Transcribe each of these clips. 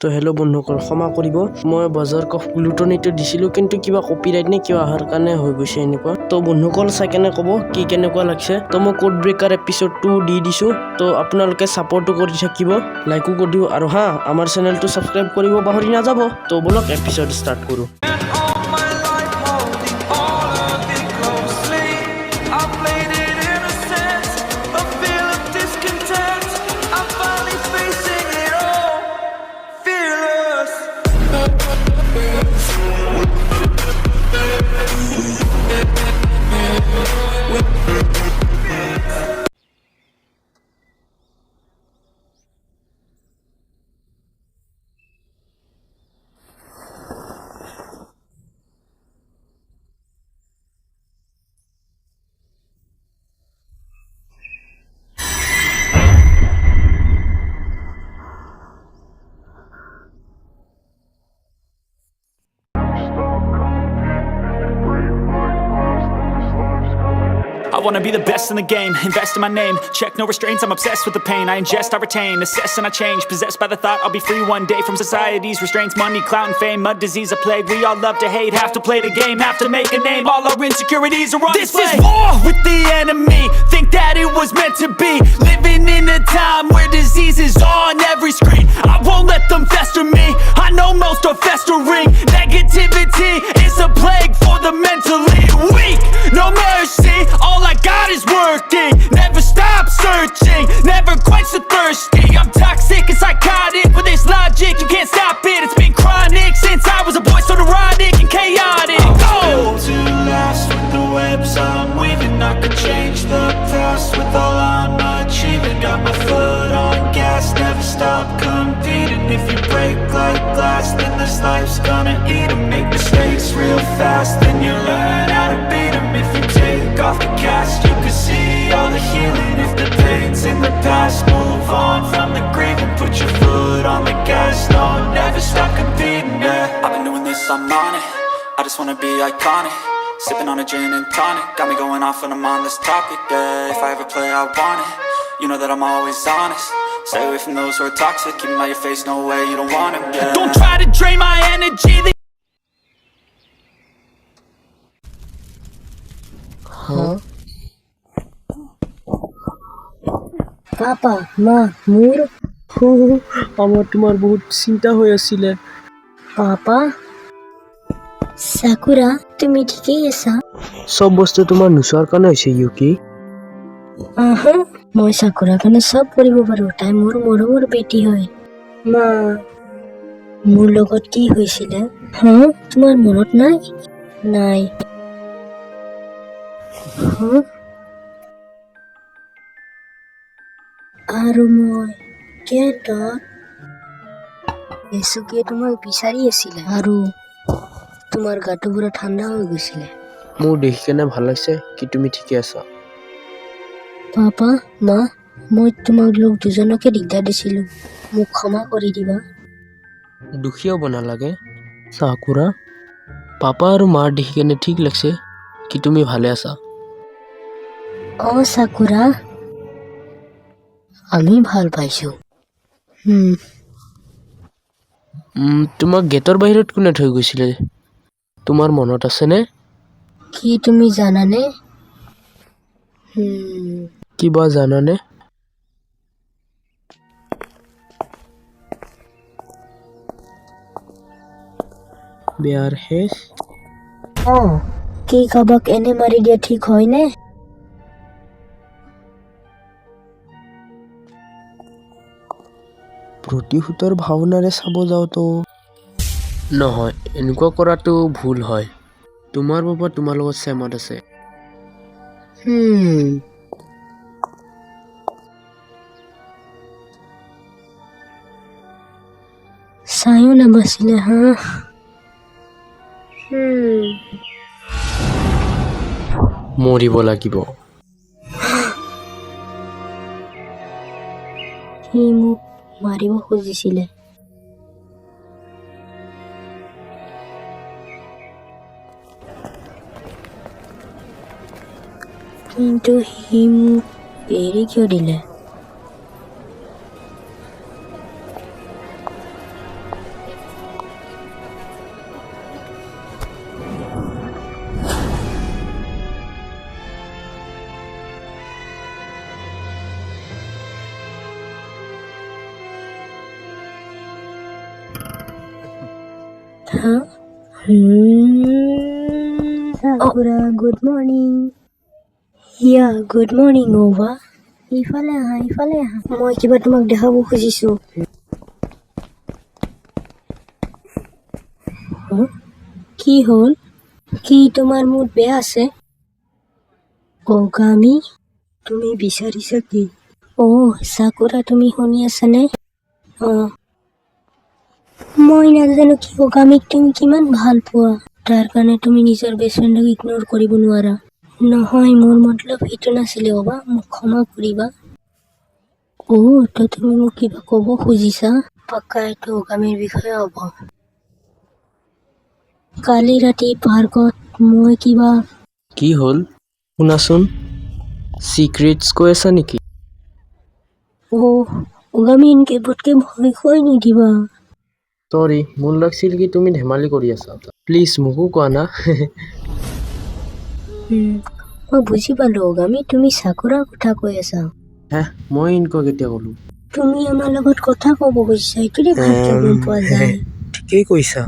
তো হেল্ল' বন্ধুসকল, ক্ষমা কৰিব, মই বজাৰ কফ গ্লুটনিটো দিছিলোঁ কিন্তু কিবা কপিৰাইট নে কিবা অহাৰ কাৰণে হৈ গৈছে এনেকুৱা। তো বন্ধুসকল চাই কেনে ক'ব কি কেনেকুৱা লাগছে। তো মই কোড ব্ৰেকাৰ এপিছড 2 দি দিছোঁ। তো আপোনালোকে ছাপৰ্টো কৰি থাকিব, লাইকো কৰি দিব আৰু আমাৰ চেনেলটো ছাবস্ক্ৰাইব কৰিব পাহৰি নাযাব। তো বলক এপিছড ষ্টাৰ্ট কৰোঁ। I wanna be the best in the game, invest in my name. Check no restraints, I'm obsessed with the pain. I ingest, I retain, assess and I change. Possessed by the thought I'll be free one day from society's restraints. Money, clout and fame, mud, disease, a plague. We all love to hate, have to play the game, have to make a name. All our insecurities are on display. This is war with the enemy, think that it was meant to be. Living in a time where disease is on every screen. I won't let them fester me, I know most are festering. Negativity is a plague for the mentally weak. No mercy, all I got is working. Never stop searching, never quench the thirsty. I'm toxic and psychotic, but there's logic, you can't stop it. It's been chronic since I was a boy, so neurotic and chaotic. Go! Built to last with the webs I'm weaving. I could change the past with all I'm achieving. Got my foot on gas, never stop competing. If you break like glass, then this life's gonna eat 'em. Make mistakes real fast, then you learn how to beat 'em. If you take off the cast, you can see all the healing. If the pain's in the past, move on from the grave and put your foot on the gas. No, never stop competing, yeah. I've been doing this, I'm on it. I just wanna be iconic. Sipping on a gin and tonic, got me going off when I'm on this topic, yeah. If I ever play, I want it. You know that I'm always honest. Stay away from those who are toxic. Keep 'em out your face, no way, you don't want 'em, yeah. Don't try to drain my energy. Papa মা মোৰ আমাৰ তোমাৰ বহুত চিন্তা হৈ আছিলে। Papa সাকুৰা তুমি ঠিকেই আছা? সব বস্তু তোমাৰ নোচোৱাৰ কাৰণে হৈছে ইউকি। মই সাকুৰাৰ কাৰণে চব কৰিব পাৰো, তাই মোৰ মৰমৰ বেটি হয়। মা মোৰ লগত কি হৈছিলে তোমাৰ মনত নাই? নাই। আৰু মই কেণ্টত বেচুকে তোমাক বিচাৰি আছিলে আৰু তোমাৰ গাটো পুৰা ঠাণ্ডা হৈ গৈছিলে। মোৰ দেখি কেনে ভাল লাগিছে কি তুমি ঠিকে আছা। পাপা মা মই তোমাক লোক দুজনকে দিগদাৰ দিছিলো, মোক ক্ষমা কৰি দিবা। দুখী হ'ব নালাগে সাকুৰা। পাপা আৰু মাৰ দেখি কেনে ঠিক লাগছে কি তুমি ভালে আছা। সাকুৰা আমি ভাল পাইছো। তোমাক গেটৰ বাহিৰত কোনে থৈ গৈছিলে তোমাৰ মনত আছেনে? কি তুমি জানানে? কিবা জানানে? বিয়াৰ শেষ। কি কাবাক এনে মাৰি দিয়া ঠিক হয়নে? প্ৰতিশোধৰ ভাৱনাৰে চাব যাওঁতো নহয়, এনেকুৱা কৰাটো ভুল হয়। তোমাৰ বাবা তোমাৰ লগত চেমত আছে। চাইও নাবাছিলে মৰিব লাগিব। সি মোক মাৰিব খুজিছিলে। কিন্তু সি মোক এৰি কিয় দিলে? হা সাকুৰা গুড মৰ্ণিং ইয়া গুড মৰ্ণিং অ'বা ইফালে আহা মই কিবা তোমাক দেখাব খুজিছো কি হ'ল কি তোমাৰ মুড বেয়া আছে অগামি তুমি বিচাৰিছা কি সাকুৰা তুমি শুনি আছানে মই নাজানো কি অগামিক তুমি কিমান ভাল পোৱা তাৰ কাৰণে তুমি নিজৰ বেষ্ট ফ্ৰেণ্ডক ইগনোৰ কৰিব নোৱাৰা নহয় মোৰ মতলব সেইটো নাছিলে অবা মোক ক্ষমা কৰিবা তো তুমি মোক কিবা ক'ব খুজিছা পাক্কা এইটো অগামিৰ বিষয়ে হ'ব কালি ৰাতি পাৰ্কত মই কিবা কি হ'ল শুনাচোন চিক্ৰেটছ কৈ আছা নেকি অগামি এনেকে পটকে ভয় খুৱাই নিদিবা চৰি মোৰ লাগছিল কি তুমি ধেমালি কৰি আছা প্লিজ মোকো কোৱা না মই বুজি পালো অগামি তুমি সাকুৰাৰ কথা কৈ আছা মই ইনকুৱা কেতিয়া ক'লো তুমি আমাৰ লগত কথা ক'ব খুজিছা এইটোৰে ভালকে গম পোৱা যায় ঠিকেই কৈছা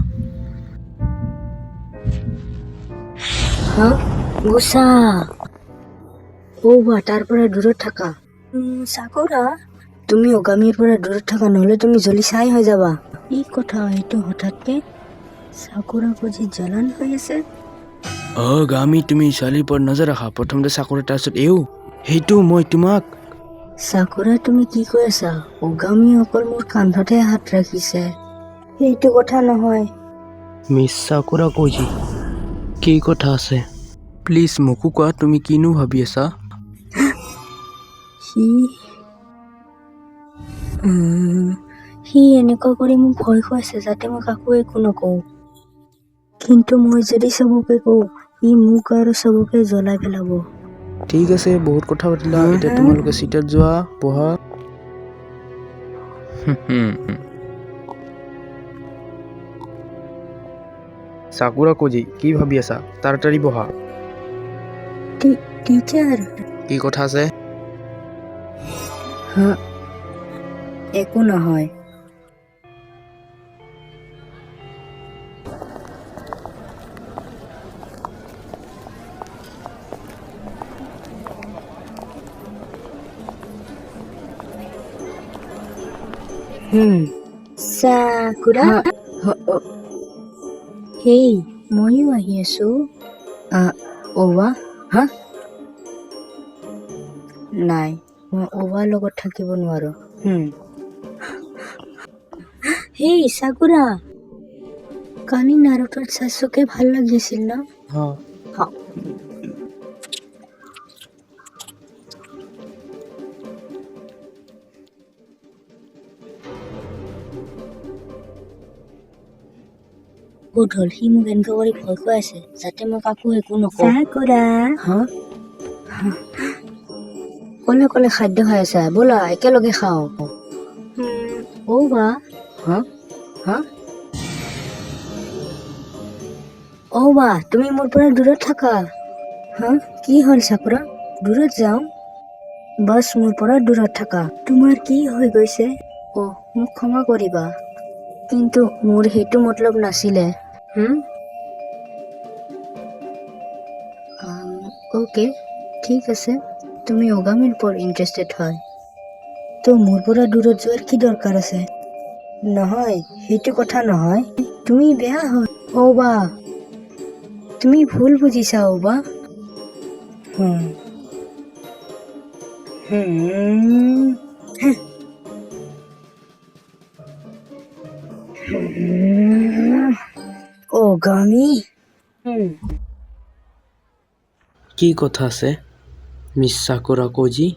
গুছা বা তাৰ পৰা দূৰত থাকা সাকুৰা তুমি অগামিৰ পৰা দূৰত থাকা নহ'লে তুমি জলি চাই হৈ যাবা কি কথা এইটো হঠাৎকে সাকুৰা খুজি জ্বলান হৈ আছে গামি তুমি ছোৱালীৰ ওপৰত নজৰ ৰাখা প্ৰথমতে চাকৰি তাৰপিছত সেইটো মই তোমাক সাকুৰা তুমি কি কৈ আছা অগামি অকল মোৰ কান্ধতে হাত ৰাখিছে সেইটো কথা নহয় মিছ চাকুৰা কৈছি কি কথা আছে প্লিজ মোকো কোৱা তুমি কিনো ভাবি আছা সি এনেকুৱা কৰি মোক ভয় খুৱাইছে যাতে মই কাকো একো নকওঁ কিন্তু মই যদি চবকে কওঁ ই মোক আৰু চবকে জ্বলাই পেলাব ঠিক আছে বহুত কথা পাতিলা এতিয়া তোমালোকে চিটত যোৱা বহা চাকুৰা কোজি কি ভাবি আছা তাড়াতাড়ি বহা টিচাৰ কি কথা আছে একো নহয় সাকুৰা হেই ময়ো আহি আছো নাই মই অৱাৰ লগত থাকিব নোৱাৰো হেই সাকুৰা কালি নাৰুতৰ চাচুকে ভাল লাগিছিল ন বহুত হ'ল সি মোক এনেকৈ কৰি ভয় খুৱাই আছে যাতে মই কাকো একো নকওঁ কলে কলে খাদ্য খাই আছা ব'লা একেলগে খাওঁ বা তুমি মোৰ পৰা দূৰত থাকা কি হ'ল সাকুৰা দূৰত যাওঁ বাছ মোৰ পৰা দূৰত থাকা তোমাৰ কি হৈ গৈছে মোক ক্ষমা কৰিবা কিন্তু মোৰ সেইটো মতলব নাছিলে অ'কে ঠিক আছে তুমি অগামিৰ ওপৰত ইণ্টাৰেষ্টেড হয় তো মোৰ পৰা দূৰত যোৱাৰ কি দৰকাৰ আছে নহয় সেইটো কথা নহয় তুমি বেয়া হয় বা তুমি ভুল বুজিছা বা অগামি কি কথা আছে মিছ চাকুৰা কোজি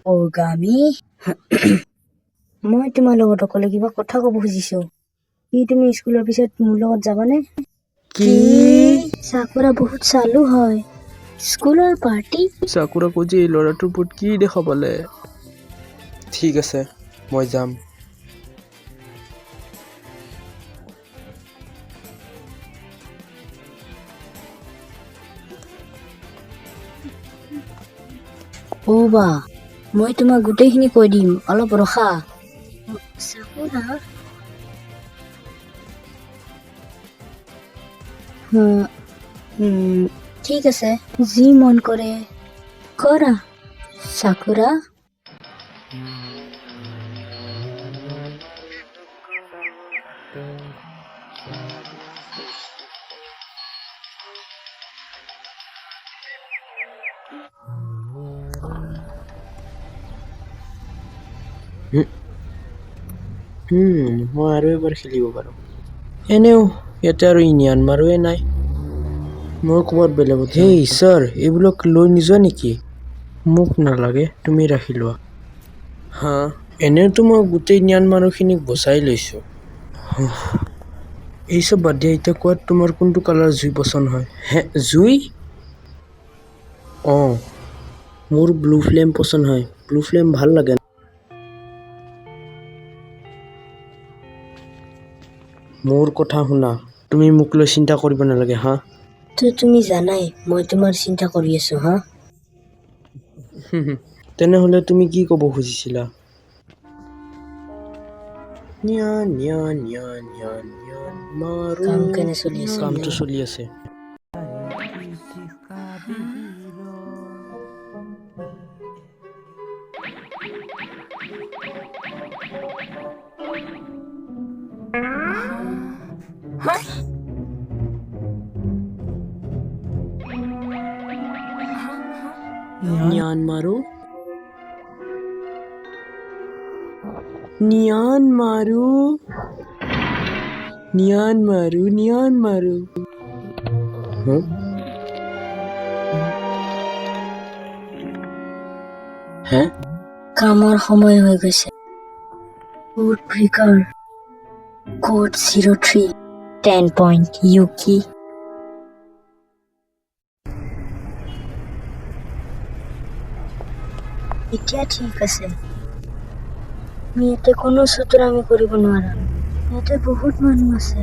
অগামি মই তোমাৰ লগত অকলে কিবা কথা ক'ব খুজিছো কি তুমি স্কুলৰ পিছত মোৰ লগত যাবানে কি সাকুৰা বহুত চালু হয় স্কুলৰ পাৰ্টি চাকুৰা কোজি এই ল'ৰাটোৰ ওপৰত কি দেখা পালে ঠিক আছে মই যাম বা মই তোমাক গোটেইখিনি কৈ দিম অলপ ৰখা সাকুৰা ঠিক আছে, যি মন কৰে কৰা চাকুৰা। মই আৰু এবাৰ খেলিব পাৰোঁ। এনেও ইয়াতে আৰু ইনিয়ান মাৰোৱে নাই, মই ক'ৰবাত বেলেগত। হেই ছাৰ, এইবিলাক লৈ নোযোৱা নেকি? মোক নালাগে, তুমি ৰাখি লোৱা। হা, এনেওতো মই গোটেই ইনিয়ান মানুহখিনিক বচাই লৈছোঁ। এই চব বাদ দিয়া, এতিয়া কোৱাত তোমাৰ কোনটো কালাৰ জুই পচন্দ হয়? হে, জুই? অঁ, মোৰ ব্লু ফ্লেম পচন্দ হয়। ব্লু ফ্লেম ভাল লাগে। মোৰ কথা শুনা, তুমি মোক লৈ চিন্তা কৰিব নালাগে হা। তো তুমি জানাই মই তোমাৰ চিন্তা কৰি আছো হা। তেনেহ'লে তুমি কি ক'ব খুজিছিলা? নিয়া নিয়া নিয়া নিয়া নিয়া মাৰো। কাম কেনে চলি আছে? কামটো চলি আছে। নিয়ান মাৰো, নিয়ান মাৰো, নিয়ান মাৰো, নিয়ান মাৰো। হে, কামৰ সময় হৈ গৈছে। কোড ব্ৰেকাৰ কোড 03 10 পইণ্ট ইউকি। এতিয়া ঠিক আছে, আমি ইয়াতে কোনো চতুৰামি কৰিব নোৱাৰা। ইয়াতে বহুত মানুহ আছে।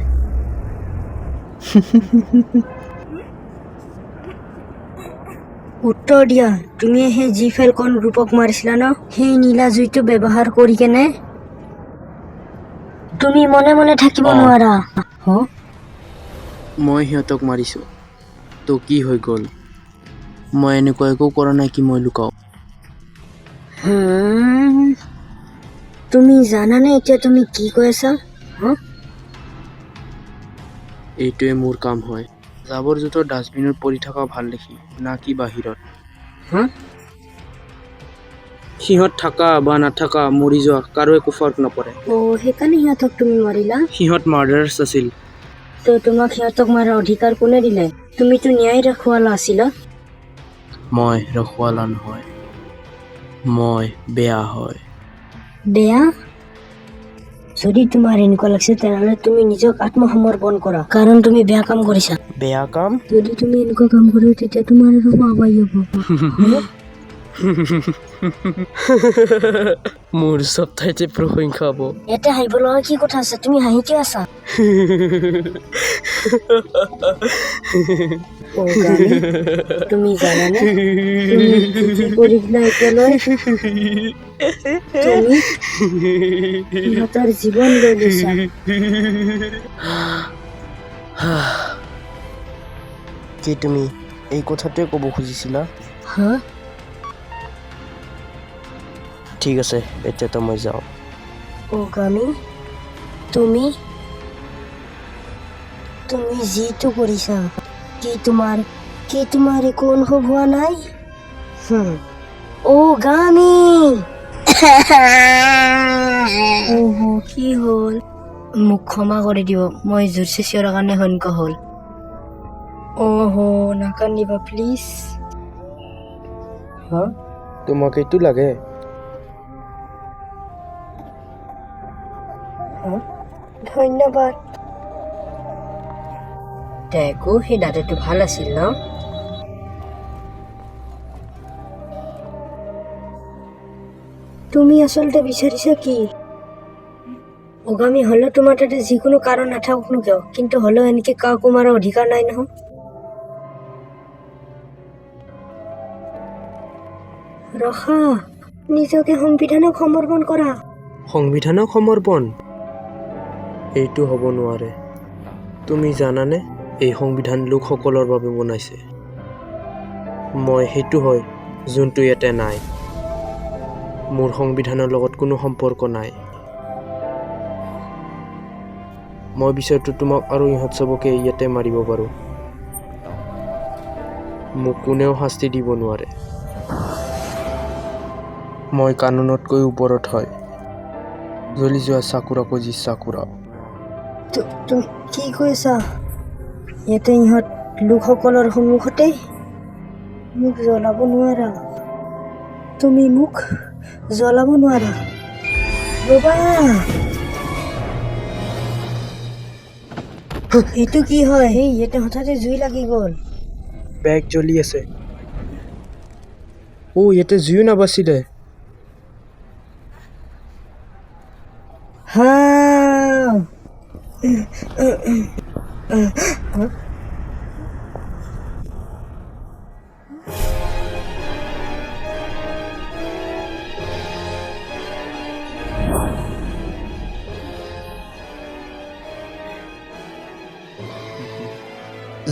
উত্তৰ দিয়া, তুমি সেই জি ফেলকন ৰূপক মাৰিছিলা ন? সেই নীলা জুইটো ব্যৱহাৰ কৰি কেনে তুমি মনে মনে থাকিব নোৱাৰা। মই সিহঁতক মাৰিছোঁ, তো কি হৈ গ'ল? মই এনেকুৱা একো কৰা নাই কি মই লুকাওঁ। তুমি জানানে এতিয়া তুমি কি কৈ আছা? এইটোৱে মোৰ কাম হয়। জাবৰ জোঁথৰ ডাষ্টবিনত পৰি থকা ভাল দেখি, না কি বাহিৰত। সিহঁত থাকা বা নাথাকা, মৰি যোৱা, কাৰো একো ফৰক নপৰে। সেইকাৰণে সিহঁতক তুমি মাৰিলা? সিহঁত মাৰ্ডাৰাৰ্ছ আছিল। তো তোমাক সিহঁতক মাৰাৰ অধিকাৰ কোনে দিলে? তুমিতো ন্যায় ৰখুৱালা আছিলা। মই ৰখুৱালা নহয়, মই বেয়া হয়। বেয়া? যদি তোমাৰ এনেকুৱা লাগিছে তেনেহ'লে তুমি নিজক আত্মসমৰ্পণ কৰা, কাৰণ তুমি বেয়া কাম কৰিছা। বেয়া কাম? যদি তুমি এনেকুৱা কাম কৰা তেতিয়া তোমাৰ আৰু বাবাই হ'ব। মোৰ চব ঠাইতে প্ৰশংসা হ'ব। ইয়াতে হাঁহিব লগা কি কথা আছে? তুমি হাঁহি কিয় আছা? তুমি জানানে তুমি কি কৰি দিলা এতিয়ালৈ? তুমি সিহঁতৰ জীৱন লৈ লৈছা। কি তুমি এই কথাটোৱে ক'ব খুজিছিলা? হা? ঠিক আছে, এতিয়াতো মই যাওঁ। গামি, তুমি যিটো কৰিছা, কি তোমাৰ একো অনুভৱ হোৱা নাই? গামি কি হ'ল? মোক ক্ষমা কৰি দিব, মই জোৰছে চিঞৰাৰ কাৰণে সেনেকুৱা হ'ল। নাকান্দিবা প্লিজ। তোমাক এইটো লাগে? ধন্যবাদ। দেখো সেই দাদাটো ভাল আছিল ন? তুমি আচলতে বিচাৰিছা কি? অগামী হ'লেও তোমাৰ তাতে যিকোনো কাৰণ নাথাকক নো কিয়, কিন্তু হ'লেও এনেকে কাকো মাৰাৰ অধিকাৰ নাই নহয়। ৰখা, নিজকে সংবিধানক সমৰ্পণ কৰা। সংবিধানক সমৰ্পণ? এইটো হ'ব নোৱাৰে। তুমি জানানে এই সংবিধান লোকসকলৰ বাবে বনাইছে। মই সেইটো হয় যোনটো ইয়াতে নাই। মোৰ সংবিধানৰ লগত কোনো সম্পৰ্ক নাই। মই বিচাৰটো তোমাক আৰু ইহঁত চবকে ইয়াতে মাৰিব পাৰোঁ। মোক কোনেও শাস্তি দিব নোৱাৰে। মই কানুনতকৈ ওপৰত হয়। জ্বলি যোৱা চাকুৰা কজি চাকুৰা। তুমি কি কৈছা? ইয়াতে ইহঁত লোকসকলৰ সন্মুখতে মোক জ্বলাব নোৱাৰা। তুমি মোক জ্বলাব নোৱাৰা। ৰ'বা, এইটো কি হয়? ইয়াতে হঠাতে জুই লাগি গ'ল। বেগ জ্বলি আছে। ইয়াতে জুইও নাবাছিলে। হা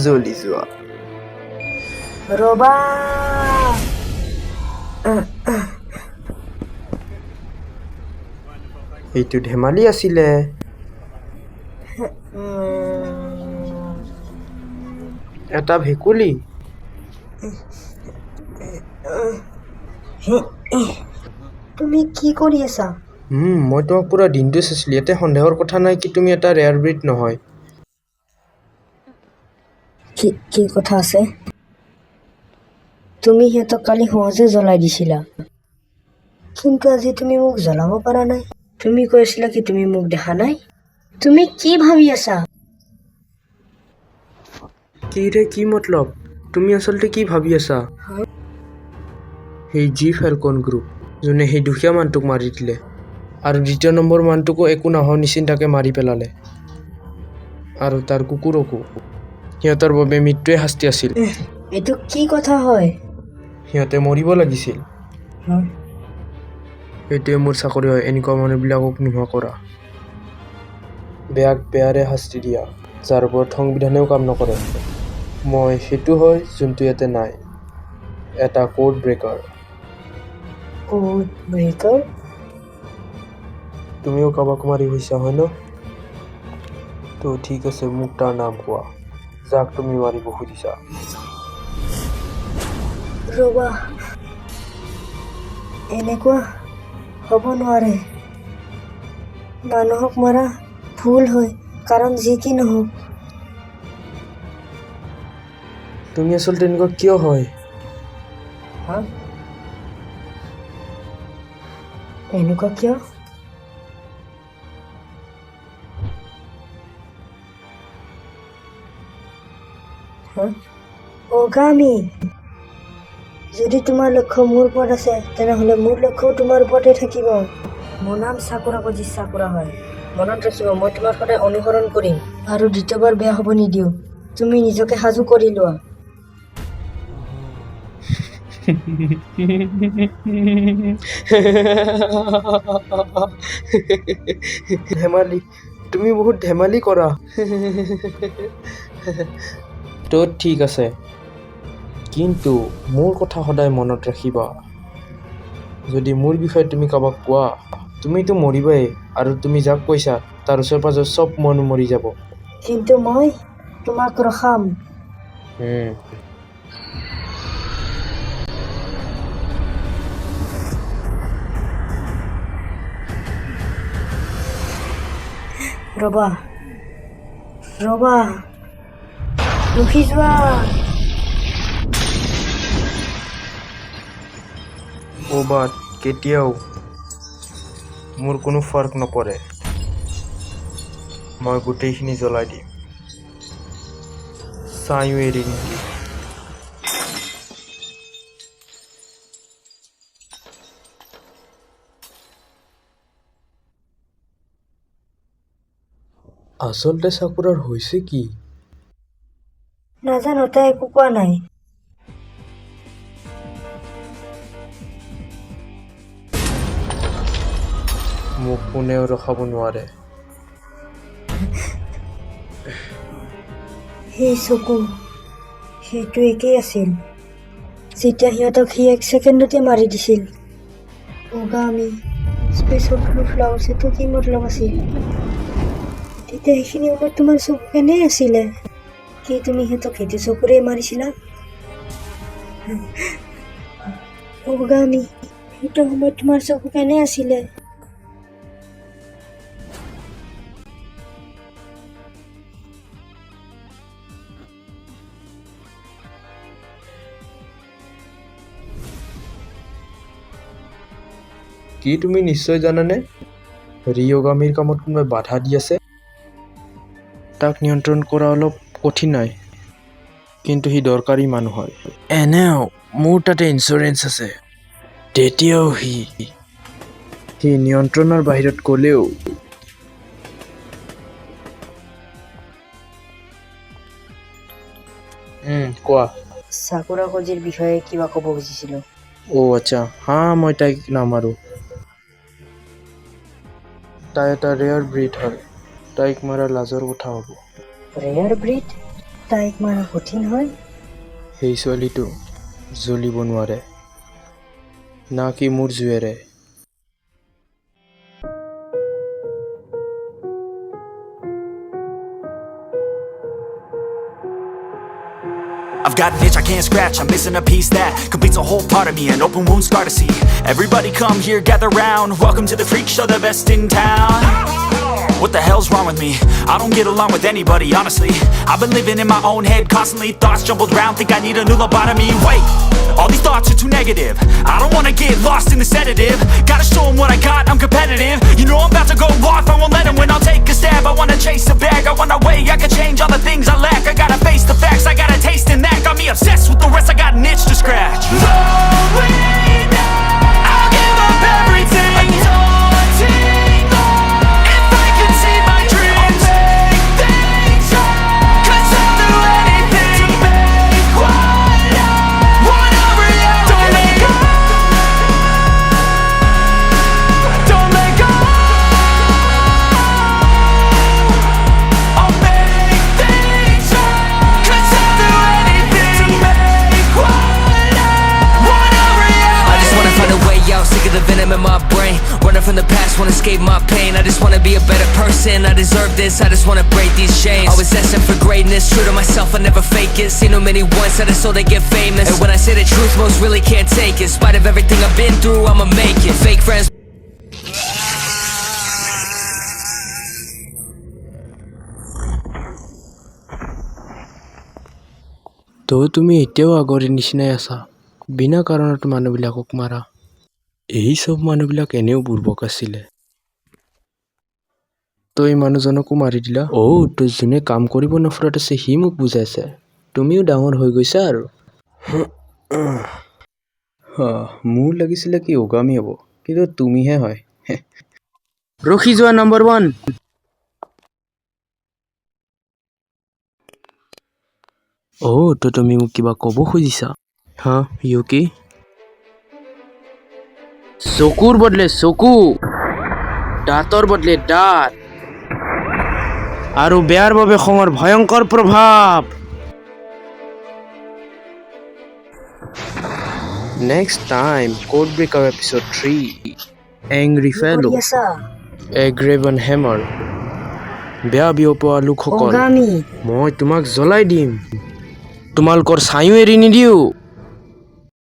জ্বলি যোৱা। ৰ'বা, এইটো ধেমালি আছিলে। এটা ভেকুলী। তুমি কি কৰি আছা? মই তোমাক পুৰা দিনটো চাইছিলোঁ। ইয়াতে সন্দেহৰ কথা নাই কি তুমি এটা ৰেয়াৰ ব্ৰীড নহয়। কি কথা আছে? তুমি সিহঁতক কালি সহজে জ্বলাই দিছিলা, কিন্তু আজি তুমি মোক জ্বলাব পৰা নাই। তুমি কৈছিলা কি তুমি মোক দেখা নাই? তুমি কি ভাবি আছা? কি মতলব? তুমি আচলতে কি ভাবি আছা? সেই জি ফেলকন গ্ৰুপ যোনে সেই দুখীয়া মানুহটোক মাৰি দিলে আৰু দ্বিতীয় নম্বৰ মানুহটোকো একো নহয় নিচিন্তাকে মাৰি পেলালে, আৰু তাৰ কুকুৰকো। সিহঁতৰ বাবে মৃত্যুৱে শাস্তি আছিল। এইটো কি কথা হয়? সিহঁতে মৰিব লাগিছিল। সেইটোৱে মোৰ চাকৰি হয়, এনেকুৱা মানুহবিলাকক নোহোৱা কৰা। বেয়াক বেয়াৰে শাস্তি দিয়া, যাৰ ওপৰত সংবিধানেও কাম নকৰে। মই সেইটো হয় যোনটো ইয়াতে নাই, এটা কোড ব্ৰেকাৰ। Code breaker? তুমিও কাবাক মাৰি হৈছা হয় ন? তো ঠিক আছে, মোক তাৰ নাম কোৱা, যাক তুমি মাৰিব খুজিছা। ৰ'বা, এনেকুৱা হ'ব নোৱাৰে। মানুহক মৰা ভুল হয়, কাৰণ যি কি নহওক। তুমি আচলতে এনেকুৱা কিয় হয়? এনেকুৱা কিয়? অগামী, যদি তোমাৰ লক্ষ্য মোৰ ওপৰত আছে তেনেহ'লে মোৰ লক্ষ্যও তোমাৰ ওপৰতে থাকিব। মোৰ নাম চাকুৰা কজি চাকুৰা হয়। মনত ৰাখিব, মই তোমাক সদায় অনুসৰণ কৰিম আৰু দ্বিতীয়বাৰ বেয়া হ'ব নিদিওঁ। তুমি নিজকে সাজু কৰি লোৱা। ধেমালি, তুমি বহুত ধেমালি কৰা। তো ঠিক আছে, কিন্তু মোৰ কথা সদায় মনত ৰাখিবা। যদি মোৰ বিষয়ে তুমি কাৰোবাক কোৱা, তুমিতো মৰিবাই, আৰু তুমি যাক কৈছা তাৰ ওচৰে পাজৰে চব মানুহ মৰি যাব। কিন্তু মই তোমাক ৰখাম। ৰ'বা, ৰখি যোৱা। বাট কেতিয়াও মোৰ কোনো ফাৰ্ক নপৰে। মই গোটেইখিনি জ্বলাই দিম, ছাইও এৰি নিদিম। আচলতে চাকুৰাৰ হৈছে কি? নাজানো, তাই একো কোৱা নাই। মোক কোনেও ৰখাব নোৱাৰে। সেই চকু সেইটো একেই আছিল যেতিয়া সিহঁতক সি 1 ছেকেণ্ডতে মাৰি দিছিল ওগামি স্পেচত ফ্লাৱাৰ্ছটো কি মতলব আছিল তেতিয়া সেইখিনি সময়ত তোমাৰ চকু কেনে আছিলে কি তুমি সিহঁতক সেইটো চকুৰে মাৰিছিলা ওগামি সেইটো সময়ত তোমাৰ চকু কেনে আছিলে কি তুমি নিশ্চয় জানানে ৰিঅ'গামীৰ কামত কোনোবাই বাধা দি আছে তাক নিয়ন্ত্ৰণ কৰা অলপ কঠিন হয় কিন্তু সি দৰকাৰী মানুহ হয় এনেও মোৰ তাতে ইঞ্চুৰেঞ্চ আছে তেতিয়াও সি নিয়ন্ত্ৰণৰ বাহিৰত গ'লেও কোৱা চাকুৰা কজিৰ বিষয়ে কিবা ক'ব খুজিছিলোঁ আচ্ছা হা মই তাইক নামাৰো তাই এটা ৰেয়াৰ ব্ৰীড হয় তাইক মাৰা লাজৰ কথা হ'ব ৰেয়াৰ ব্ৰীড তাইক মাৰা কঠিন হয় সেই ছোৱালীটো জ্বলিব নোৱাৰে না কি মোৰ জুৱেৰে I've got an itch I can't scratch, I'm missing a piece that completes a whole part of me, an open wound scar to see. Everybody come here, gather round, welcome to the freak show, the best in town. What the hell's wrong with me? I don't get along with anybody, honestly. I've been living in my own head constantly, thoughts jumbled round, think I need a new lobotomy. Wait, all these thoughts are too negative, I don't wanna get lost in the sedative. Gotta show them what I got, I'm competitive. You know I'm about to go off, I won't let them win, I'll take a stab. I wanna chase a bag, I wanna weigh, I can change all the things I lack. I gotta face the facts, I got a taste in that. Got me obsessed with the rest, I got an itch to scratch. Lonely now, I'll give up everything. Daunting thought, if I could see my dreams, I'll make things right. 'Cause I'll do anything to make what I want a reality. Don't let go, don't let go. I'll make things right. 'Cause I'll do anything to make what I want a reality. I just wanna find a way out, sick of the venom in my brain. Running from the past, wanna escape my pain. I just wanna be a better person, I deserve this. I just wanna break these chains. Always asking for greatness, true to myself, I never fake it. Seen too many once, I just so they get famous. And when I say the truth, most really can't take it. In spite of everything I've been through, I'ma make it. Fake friends. তো তুমি এতিয়াও আগৰ নিচিনাই আছা বিনা কাৰণত মানুহবিলাকক মাৰা এই চব মানুহবিলাক এনেও বুৰ্বক আছিলে তই মানুহজনকো মাৰি দিলা তই যোনে কাম কৰিব নফৰাত আছে সি মোক বুজাইছে তুমিও ডাঙৰ হৈ গৈছা আৰু মোৰ লাগিছিলে কি ওগামি হ'ব কিন্তু তুমিহে হয় ৰখি যোৱা নম্বৰ 1 তো তুমি মোক কিবা ক'ব খুজিছা হা ইউকি চকুৰ বদলে চকু দাঁতৰ বদলে দাঁত আৰু বেয়াৰ বাবে খঙৰ ভয়ংকৰ প্ৰভাৱ next time code breaker episode 3 angry fellow এগ্ৰেভন হেমাৰ বেয়া বিয়পোৱা লোকসকল ওগামি মই তোমাক জ্বলাই দিম তোমালোকৰ ছাইও এৰি নিদিওঁ